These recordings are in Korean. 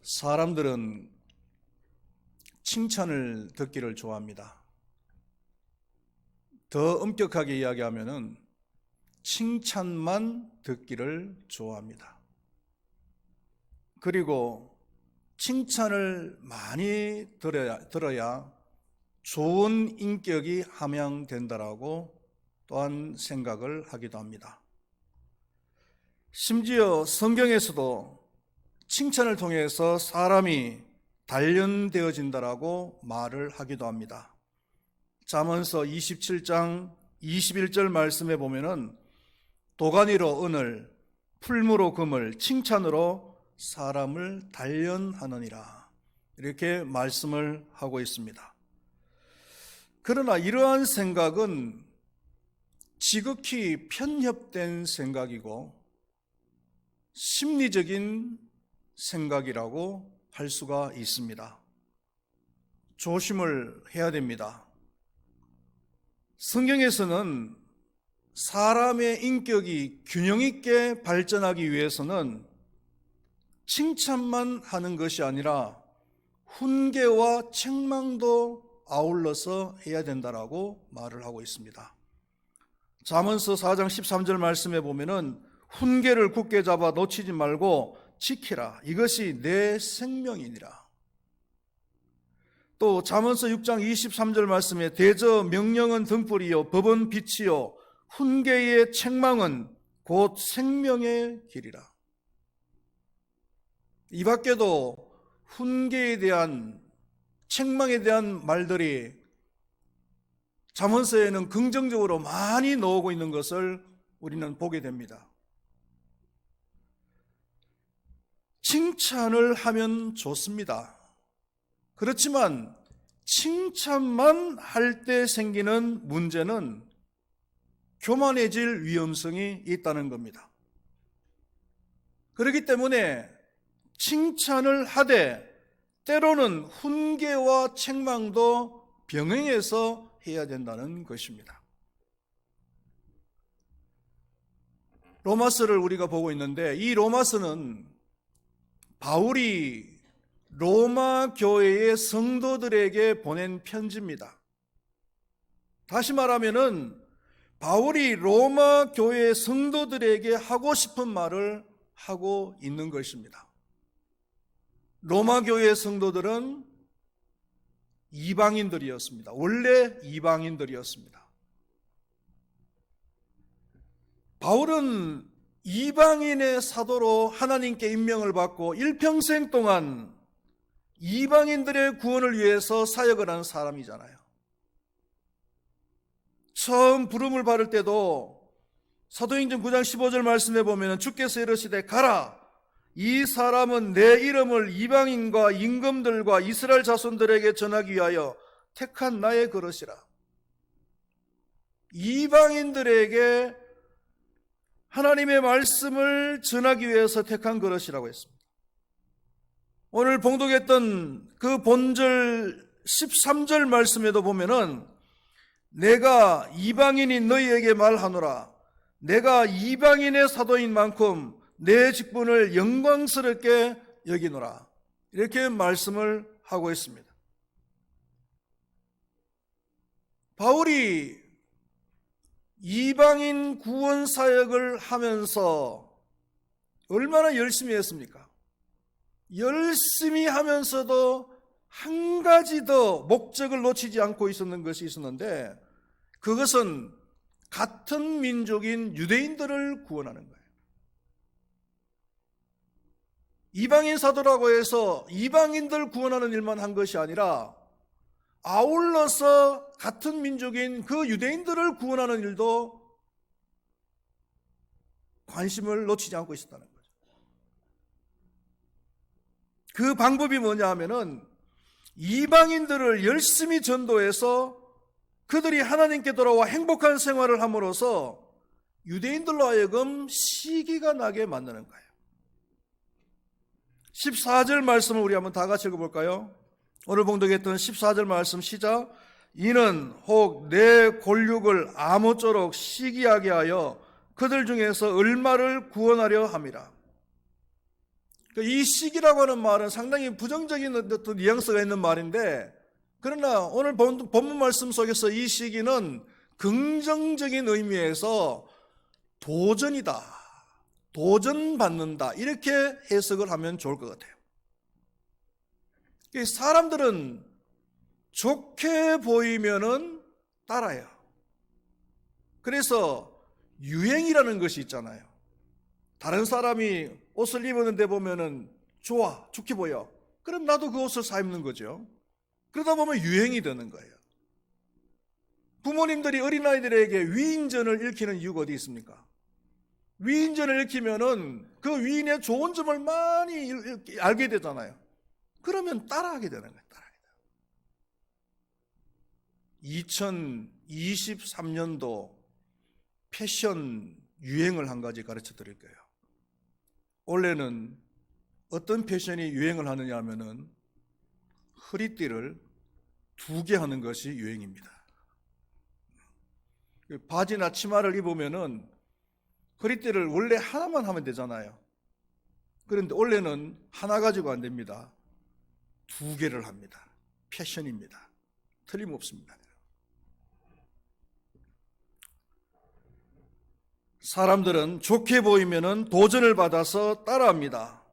사람들은 칭찬을 듣기를 좋아합니다. 더 엄격하게 이야기하면은 칭찬만 듣기를 좋아합니다. 그리고 칭찬을 많이 들어야 좋은 인격이 함양된다라고 또한 생각을 하기도 합니다. 심지어 성경에서도 칭찬을 통해서 사람이 단련되어진다라고 말을 하기도 합니다. 잠언서 27장 21절 말씀에 보면은 도가니로 은을, 풀무로 금을, 칭찬으로 사람을 단련하느니라, 이렇게 말씀을 하고 있습니다. 그러나 이러한 생각은 지극히 편협된 생각이고 심리적인 생각이라고 할 수가 있습니다. 조심을 해야 됩니다. 성경에서는 사람의 인격이 균형 있게 발전하기 위해서는 칭찬만 하는 것이 아니라 훈계와 책망도 아울러서 해야 된다라고 말을 하고 있습니다. 잠언서 4장 13절 말씀에 보면은 훈계를 굳게 잡아 놓치지 말고 지키라. 이것이 내 생명이니라. 또 잠언서 6장 23절 말씀에 대저 명령은 등불이요 법은 빛이요 훈계의 책망은 곧 생명의 길이라. 이 밖에도 훈계에 대한 책망에 대한 말들이 잠언서에는 긍정적으로 많이 나오고 있는 것을 우리는 보게 됩니다. 칭찬을 하면 좋습니다. 그렇지만 칭찬만 할 때 생기는 문제는 교만해질 위험성이 있다는 겁니다. 그렇기 때문에 칭찬을 하되 때로는 훈계와 책망도 병행해서 해야 된다는 것입니다. 로마서를 우리가 보고 있는데 이 로마서는 바울이 로마 교회의 성도들에게 보낸 편지입니다. 다시 말하면은 바울이 로마 교회의 성도들에게 하고 싶은 말을 하고 있는 것입니다. 로마 교회의 성도들은 이방인들이었습니다. 원래 이방인들이었습니다. 바울은 이방인의 사도로 하나님께 임명을 받고 일평생 동안 이방인들의 구원을 위해서 사역을 한 사람이잖아요. 처음 부름을 받을 때도 사도행전 9장 15절 말씀에 보면 주께서 이르시되 가라, 이 사람은 내 이름을 이방인과 임금들과 이스라엘 자손들에게 전하기 위하여 택한 나의 그릇이라. 이방인들에게 하나님의 말씀을 전하기 위해서 택한 그릇이라고 했습니다. 오늘 봉독했던 그 본절 13절 말씀에도 보면은 내가 이방인이 너희에게 말하노라, 내가 이방인의 사도인 만큼 내 직분을 영광스럽게 여기노라, 이렇게 말씀을 하고 있습니다. 바울이 이방인 구원 사역을 하면서 얼마나 열심히 했습니까? 열심히 하면서도 한 가지 더 목적을 놓치지 않고 있었는 것이 있었는데, 그것은 같은 민족인 유대인들을 구원하는 거예요. 이방인 사도라고 해서 이방인들 구원하는 일만 한 것이 아니라 아울러서 같은 민족인 그 유대인들을 구원하는 일도 관심을 놓치지 않고 있었다는 거죠. 그 방법이 뭐냐 하면은 이방인들을 열심히 전도해서 그들이 하나님께 돌아와 행복한 생활을 함으로써 유대인들로 하여금 시기가 나게 만드는 거예요. 14절 말씀을 우리 한번 다 같이 읽어볼까요? 오늘 봉독했던 14절 말씀 시작. 이는 혹 내 골육을 아무쪼록 시기하게 하여 그들 중에서 얼마를 구원하려 함이라. 이 시기라고 하는 말은 상당히 부정적인 어떤 뉘앙스가 있는 말인데, 그러나 오늘 본문 말씀 속에서 이 시기는 긍정적인 의미에서 도전이다, 도전받는다, 이렇게 해석을 하면 좋을 것 같아요. 사람들은 좋게 보이면은 따라요. 그래서 유행이라는 것이 있잖아요. 다른 사람이 옷을 입었는데 보면은 좋아, 좋게 보여. 그럼 나도 그 옷을 사 입는 거죠. 그러다 보면 유행이 되는 거예요. 부모님들이 어린아이들에게 위인전을 읽히는 이유가 어디 있습니까? 위인전을 읽히면은 그 위인의 좋은 점을 많이 알게 되잖아요. 그러면 따라하게 되는 거예요. 2023년도 패션 유행을 한 가지 가르쳐 드릴 거예요. 원래는 어떤 패션이 유행을 하느냐 하면은 허리띠를 2개 하는 것이 유행입니다. 바지나 치마를 입으면은 허리띠를 원래 하나만 하면 되잖아요. 그런데 원래는 하나 가지고 안 됩니다. 2개를 합니다. 패션입니다. 틀림없습니다. 사람들은 좋게 보이면은 도전을 받아서 따라합니다.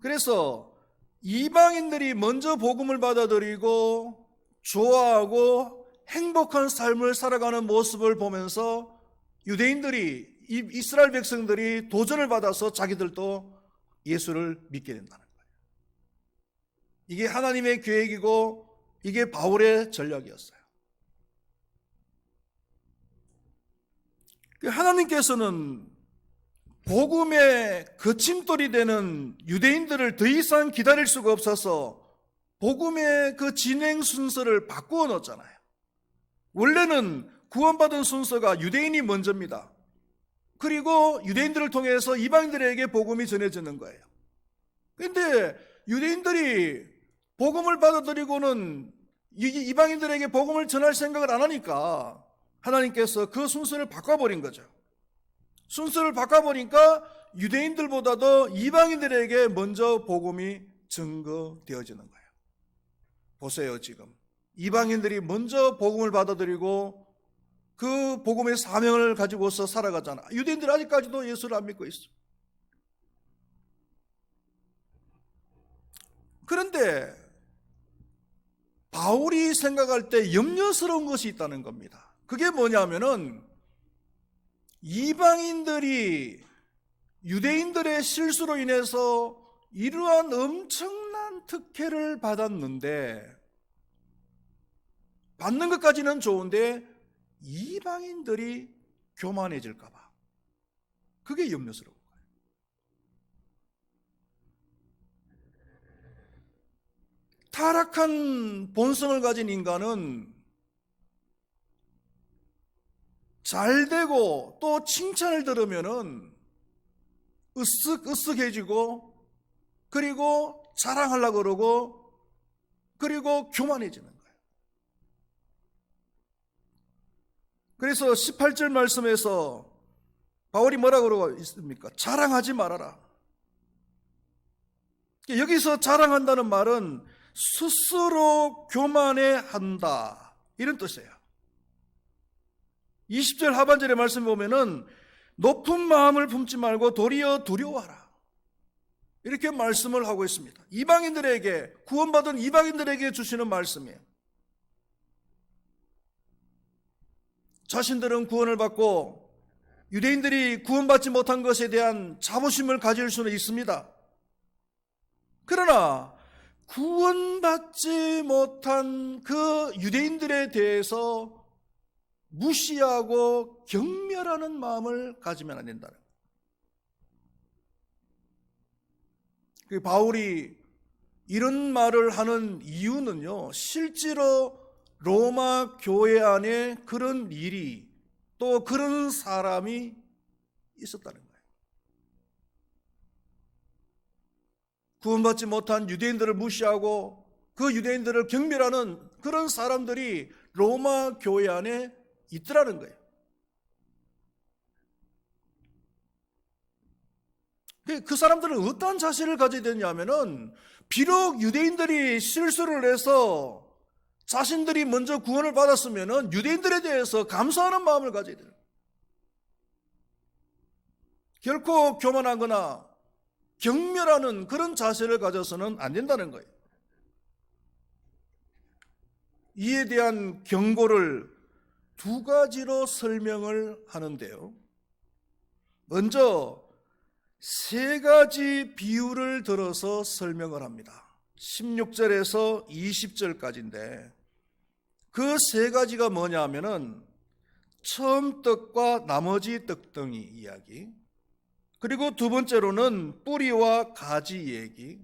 그래서 이방인들이 먼저 복음을 받아들이고 좋아하고 행복한 삶을 살아가는 모습을 보면서 유대인들이, 이스라엘 백성들이 도전을 받아서 자기들도 예수를 믿게 된다는 거예요. 이게 하나님의 계획이고 이게 바울의 전략이었어요. 하나님께서는 복음의 거침돌이 되는 유대인들을 더 이상 기다릴 수가 없어서 복음의 그 진행 순서를 바꾸어 놓았잖아요. 원래는 구원받은 순서가 유대인이 먼저입니다. 그리고 유대인들을 통해서 이방인들에게 복음이 전해지는 거예요. 그런데 유대인들이 복음을 받아들이고는 이방인들에게 복음을 전할 생각을 안 하니까 하나님께서 그 순서를 바꿔버린 거죠. 순서를 바꿔보니까 유대인들보다도 이방인들에게 먼저 복음이 증거되어지는 거예요. 보세요, 지금 이방인들이 먼저 복음을 받아들이고 그 복음의 사명을 가지고서 살아가잖아. 유대인들 아직까지도 예수를 안 믿고 있어. 그런데 바울이 생각할 때 염려스러운 것이 있다는 겁니다. 그게 뭐냐면은 이방인들이 유대인들의 실수로 인해서 이러한 엄청난 특혜를 받았는데, 받는 것까지는 좋은데 이방인들이 교만해질까 봐, 그게 염려스러운 거예요. 타락한 본성을 가진 인간은 잘 되고 또 칭찬을 들으면은 으쓱으쓱해지고, 그리고 자랑하려고 그러고, 그리고 교만해지는 거예요. 그래서 18절 말씀에서 바울이 뭐라고 그러고 있습니까? 자랑하지 말아라. 여기서 자랑한다는 말은 스스로 교만해 한다, 이런 뜻이에요. 20절 하반절의 말씀 보면은 높은 마음을 품지 말고 도리어 두려워하라, 이렇게 말씀을 하고 있습니다. 이방인들에게, 구원받은 이방인들에게 주시는 말씀이에요. 자신들은 구원을 받고 유대인들이 구원받지 못한 것에 대한 자부심을 가질 수는 있습니다. 그러나 구원받지 못한 그 유대인들에 대해서 무시하고 경멸하는 마음을 가지면 안 된다는 거예요. 바울이 이런 말을 하는 이유는요, 실제로 로마 교회 안에 그런 일이, 또 그런 사람이 있었다는 거예요. 구원받지 못한 유대인들을 무시하고 그 유대인들을 경멸하는 그런 사람들이 로마 교회 안에 있더라는 거예요. 그 사람들은 어떠한 자세를 가져야 되냐면은, 비록 유대인들이 실수를 해서 자신들이 먼저 구원을 받았으면은 유대인들에 대해서 감사하는 마음을 가져야 돼요. 결코 교만하거나 경멸하는 그런 자세를 가져서는 안 된다는 거예요. 이에 대한 경고를 두 가지로 설명을 하는데요. 먼저 세 가지 비유를 들어서 설명을 합니다. 16절에서 20절까지인데 그 세 가지가 뭐냐 하면은 처음 떡과 나머지 떡덩이 이야기, 그리고 두 번째로는 뿌리와 가지 얘기,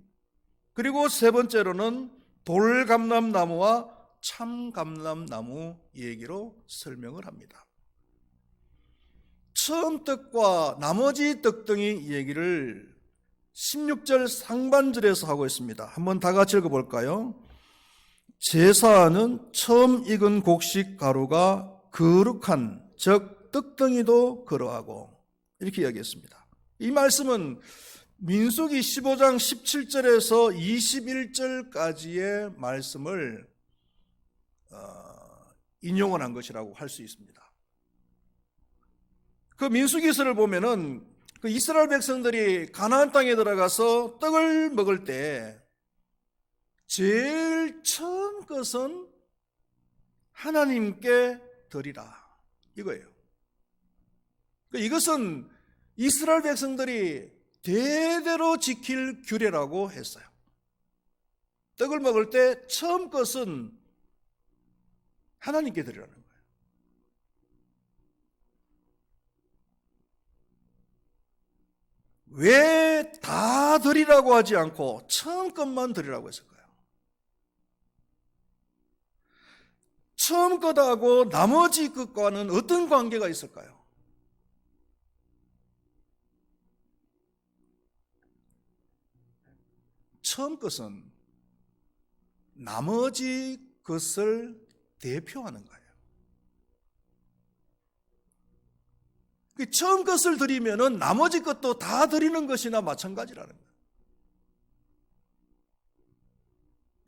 그리고 세 번째로는 돌감람나무와 참감람나무 얘기로 설명을 합니다. 처음 떡과 나머지 떡덩이 얘기를 16절 상반절에서 하고 있습니다. 한번 다 같이 읽어볼까요? 제사하는 처음 익은 곡식 가루가 거룩한 즉 떡덩이도 그러하고, 이렇게 이야기했습니다. 이 말씀은 민수기 15장 17절에서 21절까지의 말씀을 인용을 한 것이라고 할 수 있습니다. 그 민수기서를 보면은 그 이스라엘 백성들이 가나안 땅에 들어가서 떡을 먹을 때 제일 처음 것은 하나님께 드리라, 이거예요. 이것은 이스라엘 백성들이 대대로 지킬 규례라고 했어요. 떡을 먹을 때 처음 것은 하나님께 드리라는 거예요. 왜 다 드리라고 하지 않고 처음 것만 드리라고 했을까요? 처음 것하고 나머지 것과는 어떤 관계가 있을까요? 처음 것은 나머지 것을 대표하는 거예요. 처음 것을 드리면은 나머지 것도 다 드리는 것이나 마찬가지라는 거예요.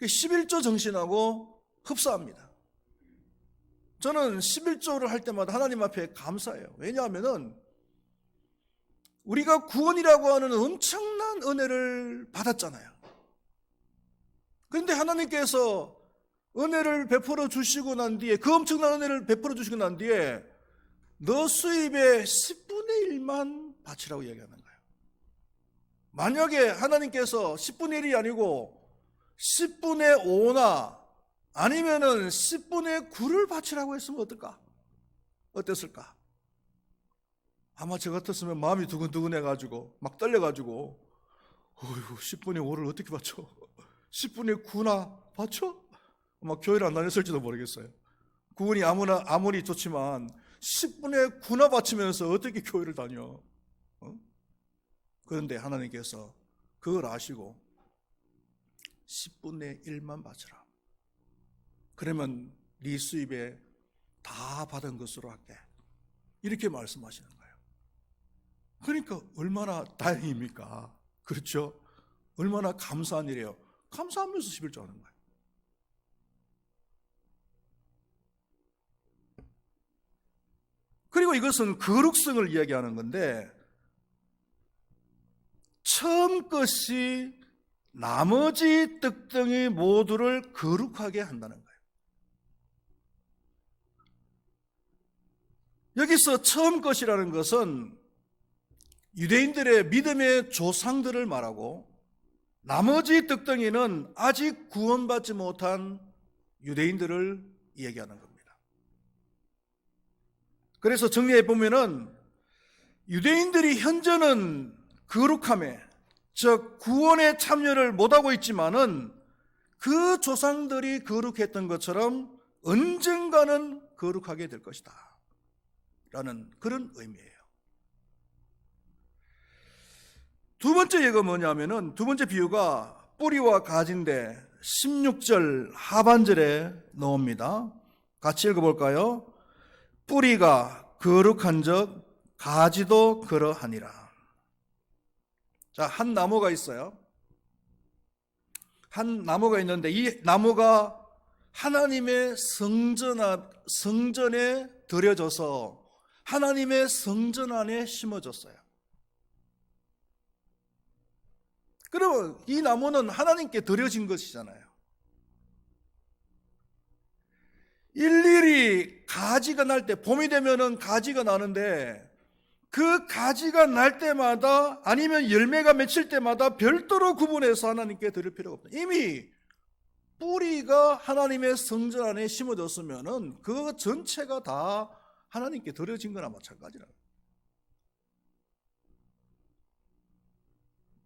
11조 정신하고 흡사합니다. 저는 11조를 할 때마다 하나님 앞에 감사해요. 왜냐하면은 우리가 구원이라고 하는 엄청난 은혜를 받았잖아요. 그런데 하나님께서 은혜를 베풀어 주시고 난 뒤에, 그 엄청난 은혜를 베풀어 주시고 난 뒤에 너 수입의 10분의 1만 바치라고 얘기하는 거예요. 만약에 하나님께서 10분의 1이 아니고 10분의 5나 아니면은 10분의 9를 바치라고 했으면 어땠을까? 아마 저 같았으면 마음이 두근두근해가지고 막 떨려가지고, 어휴, 10분의 5를 어떻게 바쳐? 10분의 9나 바쳐? 막 교회를 안 다녔을지도 모르겠어요. 구원이 아무리 좋지만 10분의 9나 바치면서 어떻게 교회를 다녀? 그런데 하나님께서 그걸 아시고 10분의 1만 바쳐라. 그러면 네 수입에 다 받은 것으로 할게. 이렇게 말씀하시는 거예요. 그러니까 얼마나 다행입니까? 그렇죠? 얼마나 감사한 일이에요. 감사하면서 11조 하는 거예요. 그리고 이것은 거룩성을 이야기하는 건데, 처음 것이 나머지 떡덩이 모두를 거룩하게 한다는 거예요. 여기서 처음 것이라는 것은 유대인들의 믿음의 조상들을 말하고, 나머지 떡덩이는 아직 구원받지 못한 유대인들을 얘기하는 겁니다. 그래서 정리해 보면은 유대인들이 현재는 거룩함에, 즉 구원에 참여를 못하고 있지만은 그 조상들이 거룩했던 것처럼 언젠가는 거룩하게 될 것이다 라는 그런 의미예요. 두 번째 예가 뭐냐면은, 두 번째 비유가 뿌리와 가지인데 16절 하반절에 나옵니다. 같이 읽어볼까요? 뿌리가 거룩한즉 가지도 그러하니라. 자, 한 나무가 있어요. 한 나무가 있는데 이 나무가 하나님의 성전에 들여져서 하나님의 성전 안에 심어졌어요. 그러면 이 나무는 하나님께 드려진 것이잖아요. 일일이 가지가 날 때, 봄이 되면은 가지가 나는데 그 가지가 날 때마다 아니면 열매가 맺힐 때마다 별도로 구분해서 하나님께 드릴 필요가 없다. 이미 뿌리가 하나님의 성전 안에 심어졌으면은 그 전체가 다 하나님께 드려진 거나 마찬가지라.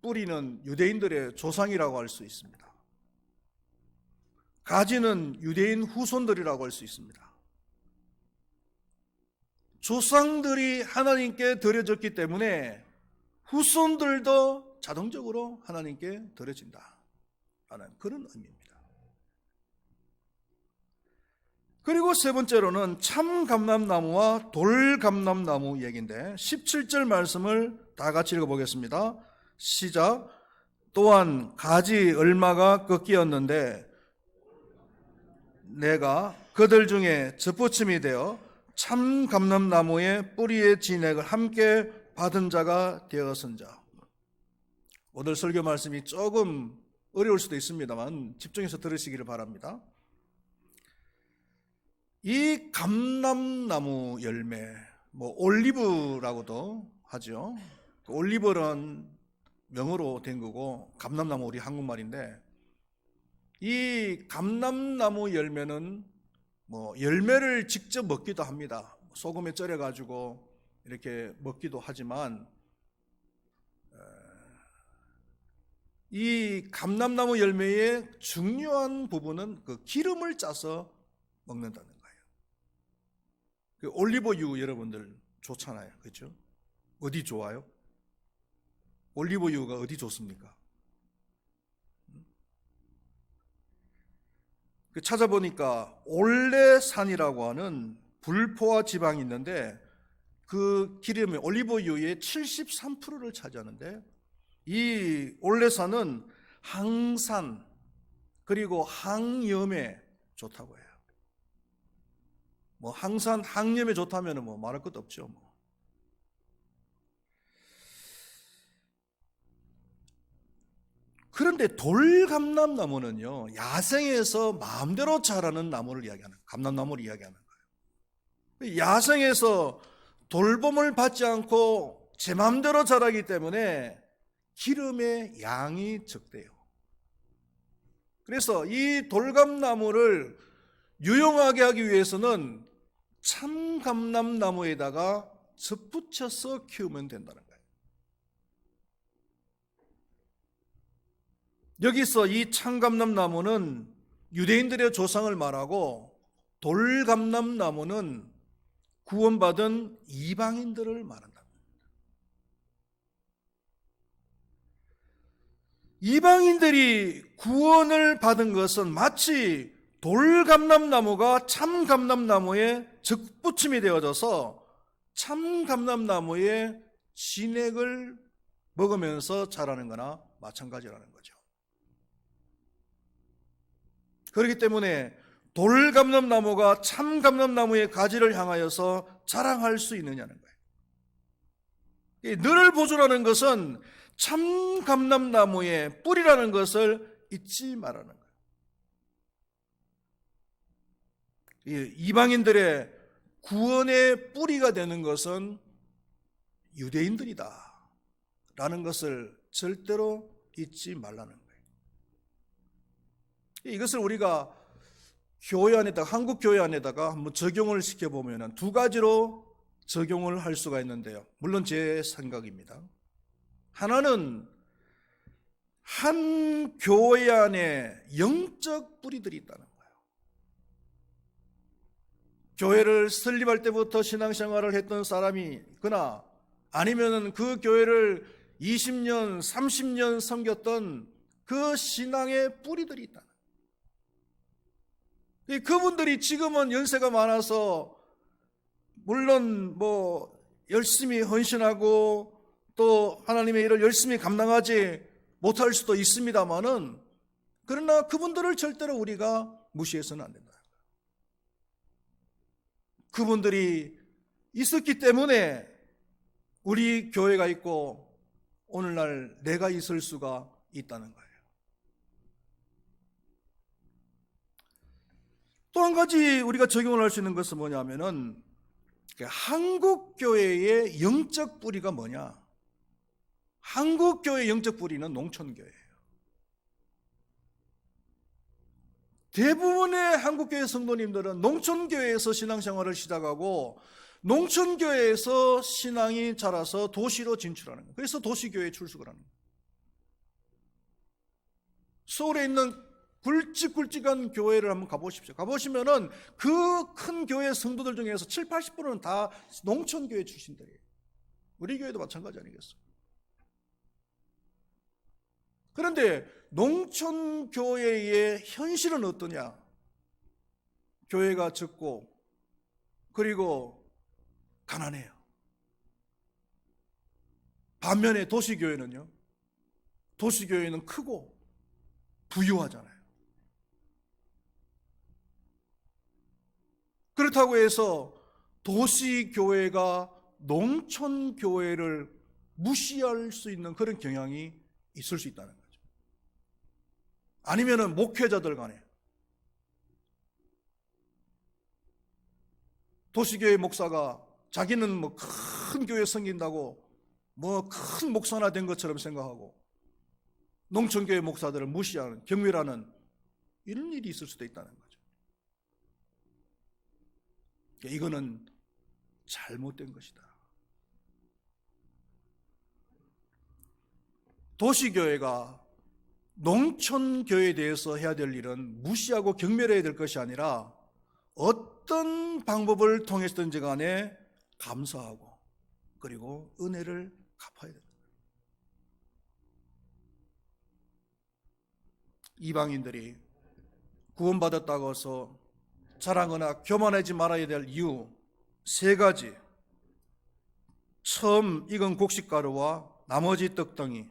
뿌리는 유대인들의 조상이라고 할 수 있습니다. 가지는 유대인 후손들이라고 할 수 있습니다. 조상들이 하나님께 드려졌기 때문에 후손들도 자동적으로 하나님께 드려진다 라는 그런 의미입니다. 그리고 세 번째로는 참감람나무와 돌감람나무 얘기인데 17절 말씀을 다 같이 읽어보겠습니다. 시작. 또한 가지 얼마가 꺾이었는데 내가 그들 중에 젖붙임이 되어 참감람나무의 뿌리의 진액을 함께 받은 자가 되었은자. 오늘 설교 말씀이 조금 어려울 수도 있습니다만 집중해서 들으시기를 바랍니다. 이 감람나무 열매, 올리브라고도 하죠. 올리브는 명어로 된 거고 감람나무 우리 한국말인데 이 감람나무 열매는 열매를 직접 먹기도 합니다. 소금에 절여 가지고 이렇게 먹기도 하지만 이 감람나무 열매의 중요한 부분은 그 기름을 짜서 먹는다는 거예요. 그 올리브유 여러분들 좋잖아요, 그렇죠? 어디 좋아요? 올리브유가 어디 좋습니까? 찾아보니까 올레산이라고 하는 불포화 지방이 있는데 그 기름이 올리브유의 73%를 차지하는데 이 올레산은 항산 그리고 항염에 좋다고 해요. 항산, 항염에 좋다면 말할 것도 없죠. 그런데 돌감람나무는요, 야생에서 마음대로 자라는 나무를 이야기하는, 감람나무를 이야기하는 거예요. 야생에서 돌봄을 받지 않고 제 마음대로 자라기 때문에 기름의 양이 적대요. 그래서 이 돌감나무를 유용하게 하기 위해서는 참감람나무에다가 젖붙여서 키우면 된다는 거예요. 여기서 이 참감람나무는 유대인들의 조상을 말하고 돌감람나무는 구원받은 이방인들을 말한다. 이방인들이 구원을 받은 것은 마치 돌감람나무가 참감람나무에 젖붙임이 되어져서 참감람나무의 진액을 먹으면서 자라는 거나 마찬가지라는 거죠. 그렇기 때문에 돌감람나무가 참감람나무의 가지를 향하여서 자랑할 수 있느냐는 거예요. 너를 보존하는 것은 참감람나무의 뿌리라는 것을 잊지 말라는 거예요. 이방인들의 구원의 뿌리가 되는 것은 유대인들이다 라는 것을 절대로 잊지 말라는 거예요. 이것을 우리가 교회 안에다가, 한국 교회 안에다가 한번 적용을 시켜보면 두 가지로 적용을 할 수가 있는데요. 물론 제 생각입니다. 하나는 한 교회 안에 영적 뿌리들이 있다는 거예요. 교회를 설립할 때부터 신앙생활을 했던 사람이거나 아니면 그 교회를 20년, 30년 섬겼던 그 신앙의 뿌리들이 있다. 그분들이 지금은 연세가 많아서 물론 열심히 헌신하고 또 하나님의 일을 열심히 감당하지 못할 수도 있습니다만은, 그러나 그분들을 절대로 우리가 무시해서는 안 된다. 그분들이 있었기 때문에 우리 교회가 있고 오늘날 내가 있을 수가 있다는 거예요. 또 한 가지 우리가 적용을 할 수 있는 것은 뭐냐면은, 한국 교회의 영적 뿌리가 뭐냐? 한국 교회의 영적 뿌리는 농촌 교회예요. 대부분의 한국 교회 성도님들은 농촌 교회에서 신앙생활을 시작하고 농촌 교회에서 신앙이 자라서 도시로 진출하는 거예요. 그래서 도시 교회에 출석을 하는 거예요. 서울에 있는 굵직굵직한 교회를 한번 가보십시오. 가보시면은 그 큰 교회 성도들 중에서 70, 80%는 다 농촌 교회 출신들이에요. 우리 교회도 마찬가지 아니겠어요? 그런데 농촌 교회의 현실은 어떠냐? 교회가 적고 그리고 가난해요. 반면에 도시교회는요, 도시교회는 크고 부유하잖아요. 그렇다고 해서 도시교회가 농촌교회를 무시할 수 있는 그런 경향이 있을 수 있다는 거죠. 아니면은 목회자들 간에, 도시교회 목사가 자기는 뭐 큰 교회 섬긴다고 뭐 큰 목사나 된 것처럼 생각하고 농촌교회 목사들을 무시하는, 경멸하는 이런 일이 있을 수도 있다는 거죠. 이거는 잘못된 것이다. 도시교회가 농촌교회에 대해서 해야 될 일은 무시하고 경멸해야 될 것이 아니라 어떤 방법을 통해서든지 간에 감사하고 그리고 은혜를 갚아야 됩니다. 이방인들이 구원받았다고 해서 자랑하거나 교만하지 말아야 될 이유 3가지. 처음 익은 곡식가루와 나머지 떡덩이,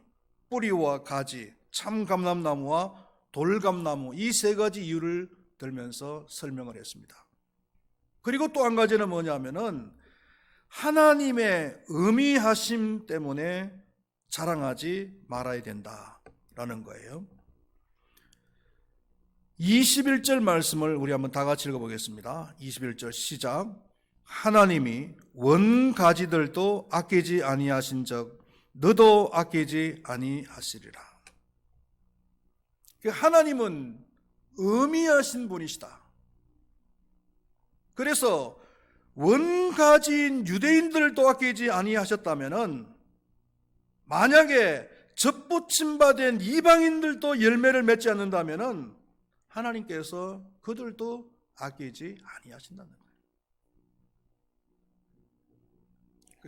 뿌리와 가지, 참감람나무와 돌감나무, 이 3가지 이유를 들면서 설명을 했습니다. 그리고 또 한 가지는 뭐냐면은 하나님의 의미하심 때문에 자랑하지 말아야 된다라는 거예요. 21절 말씀을 우리 한번 다 같이 읽어보겠습니다. 21절 시작. 하나님이 원가지들도 아끼지 아니하신 적 너도 아끼지 아니하시리라. 하나님은 의미하신 분이시다. 그래서 원가지인 유대인들도 아끼지 아니하셨다면은 만약에 접붙임받은 이방인들도 열매를 맺지 않는다면은 하나님께서 그들도 아끼지 아니하신다는 거예요.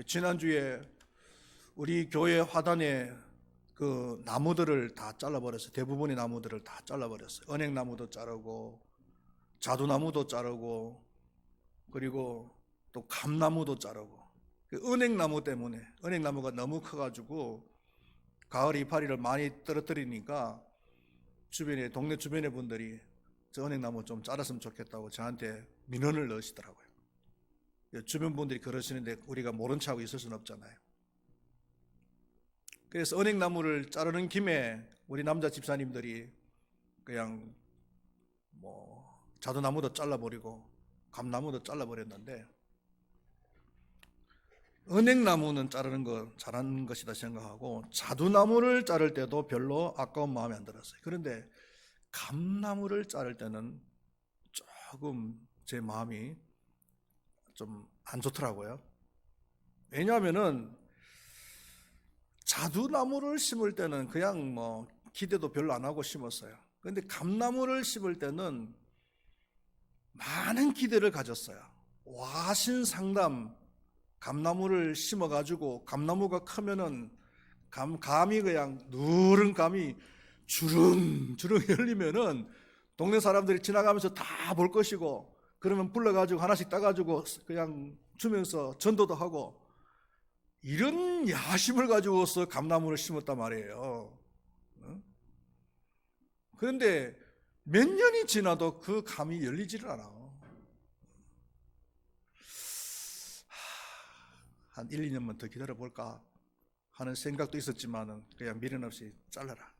지난주에 우리 교회 화단에 그 나무들을 다 잘라버렸어요. 대부분의 나무들을 다 잘라버렸어요. 은행나무도 자르고 자두나무도 자르고 그리고 또 감나무도 자르고. 은행나무 때문에, 은행나무가 너무 커가지고 가을 이파리를 많이 떨어뜨리니까 주변에, 동네 주변의 분들이 저 은행나무 좀 자랐으면 좋겠다고 저한테 민원을 넣으시더라고요. 주변 분들이 그러시는데 우리가 모른 척하고 있을 수는 없잖아요. 그래서 은행나무를 자르는 김에 우리 남자 집사님들이 그냥 뭐 자두나무도 잘라버리고 감나무도 잘라버렸는데, 은행나무는 자르는 거 잘하는 것이다 생각하고 자두나무를 자를 때도 별로 아까운 마음이 안 들었어요. 그런데 감나무를 자를 때는 조금 제 마음이 좀 안 좋더라고요. 왜냐하면은 자두나무를 심을 때는 그냥 뭐 기대도 별로 안 하고 심었어요. 그런데 감나무를 심을 때는 많은 기대를 가졌어요. 와신상담 감나무를 심어가지고 감나무가 크면은 감이 그냥 누른 감이 주릉주릉 열리면은 동네 사람들이 지나가면서 다 볼 것이고, 그러면 불러가지고 하나씩 따가지고 그냥 주면서 전도도 하고, 이런 야심을 가지고서 감나무를 심었단 말이에요. 그런데 몇 년이 지나도 그 감이 열리지를 않아. 한 1, 2년만 더 기다려볼까 하는 생각도 있었지만은 그냥 미련 없이 잘라라.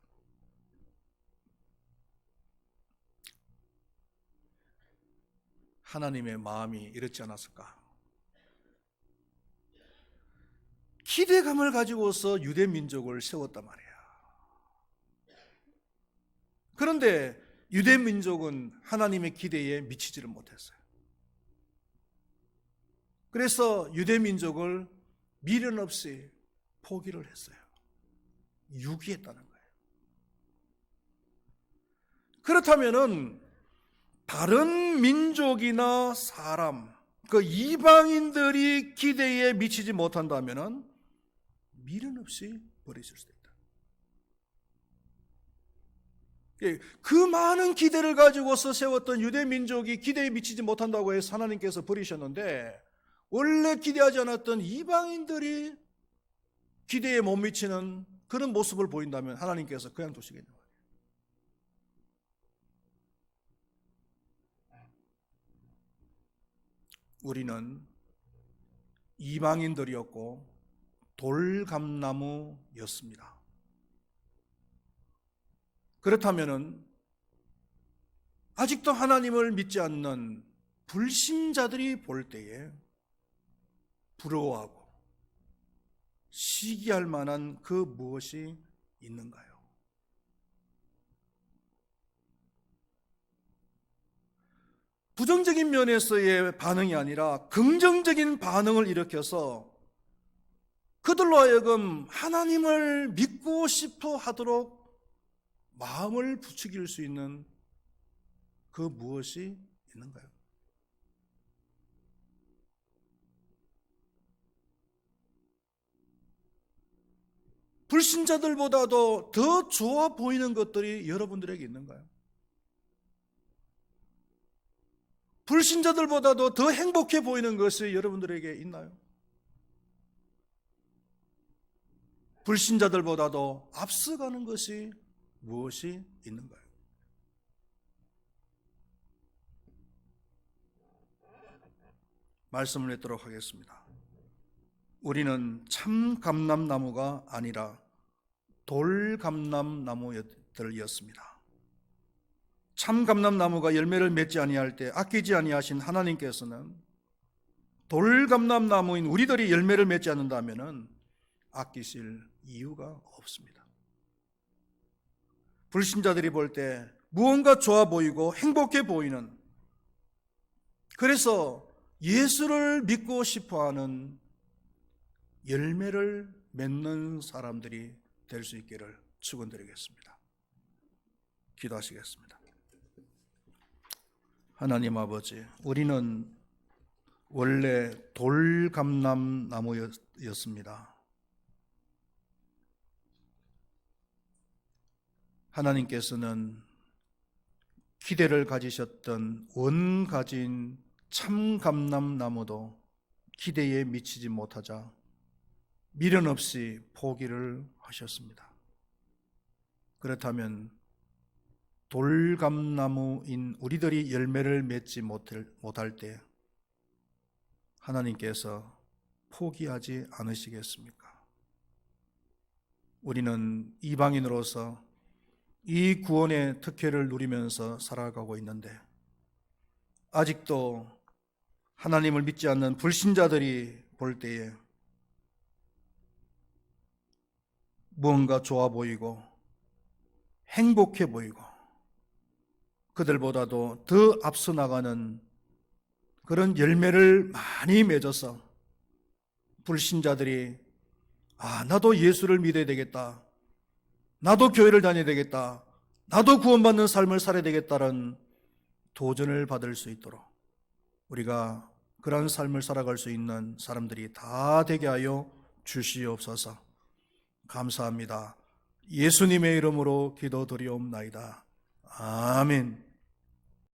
하나님의 마음이 이렇지 않았을까? 기대감을 가지고서 유대 민족을 세웠단 말이야. 그런데 유대 민족은 하나님의 기대에 미치지를 못했어요. 그래서 유대 민족을 미련 없이 포기를 했어요. 유기했다는 거예요. 그렇다면은 다른 민족이나 사람, 그 이방인들이 기대에 미치지 못한다면은 미련 없이 버리실 수 있다. 그 많은 기대를 가지고서 세웠던 유대 민족이 기대에 미치지 못한다고 해서 하나님께서 버리셨는데, 원래 기대하지 않았던 이방인들이 기대에 못 미치는 그런 모습을 보인다면 하나님께서 그냥 두시겠는 거예요. 우리는 이방인들이었고 돌감나무였습니다. 그렇다면 아직도 하나님을 믿지 않는 불신자들이 볼 때에 부러워하고 시기할 만한 그 무엇이 있는가요? 부정적인 면에서의 반응이 아니라 긍정적인 반응을 일으켜서 그들로 하여금 하나님을 믿고 싶어 하도록 마음을 부추길 수 있는 그 무엇이 있는가요? 불신자들보다도 더 좋아 보이는 것들이 여러분들에게 있는가요? 불신자들보다도 더 행복해 보이는 것이 여러분들에게 있나요? 불신자들보다도 앞서가는 것이 무엇이 있는가요? 말씀을 맺도록 하겠습니다. 우리는 참 감람나무가 아니라 돌감람나무들이었습니다. 참 감람나무가 열매를 맺지 아니할 때 아끼지 아니하신 하나님께서는 돌감람나무인 우리들이 열매를 맺지 않는다면 아끼실 이유가 없습니다. 불신자들이 볼 때 무언가 좋아 보이고 행복해 보이는, 그래서 예수를 믿고 싶어하는 열매를 맺는 사람들이 될 수 있기를 축원드리겠습니다. 기도하시겠습니다. 하나님 아버지, 우리는 원래 돌감람나무였습니다. 하나님께서는 기대를 가지셨던 원가진 참감람나무도 기대에 미치지 못하자 미련 없이 포기를 하셨습니다. 그렇다면 돌감나무인 우리들이 열매를 맺지 못할 때 하나님께서 포기하지 않으시겠습니까? 우리는 이방인으로서 이 구원의 특혜를 누리면서 살아가고 있는데 아직도 하나님을 믿지 않는 불신자들이 볼 때에 무언가 좋아 보이고 행복해 보이고 그들보다도 더 앞서 나가는 그런 열매를 많이 맺어서 불신자들이 나도 예수를 믿어야 되겠다, 나도 교회를 다녀야 되겠다, 나도 구원받는 삶을 살아야 되겠다는 도전을 받을 수 있도록 우리가 그런 삶을 살아갈 수 있는 사람들이 다 되게 하여 주시옵소서. 감사합니다. 예수님의 이름으로 기도드리옵나이다. 아멘.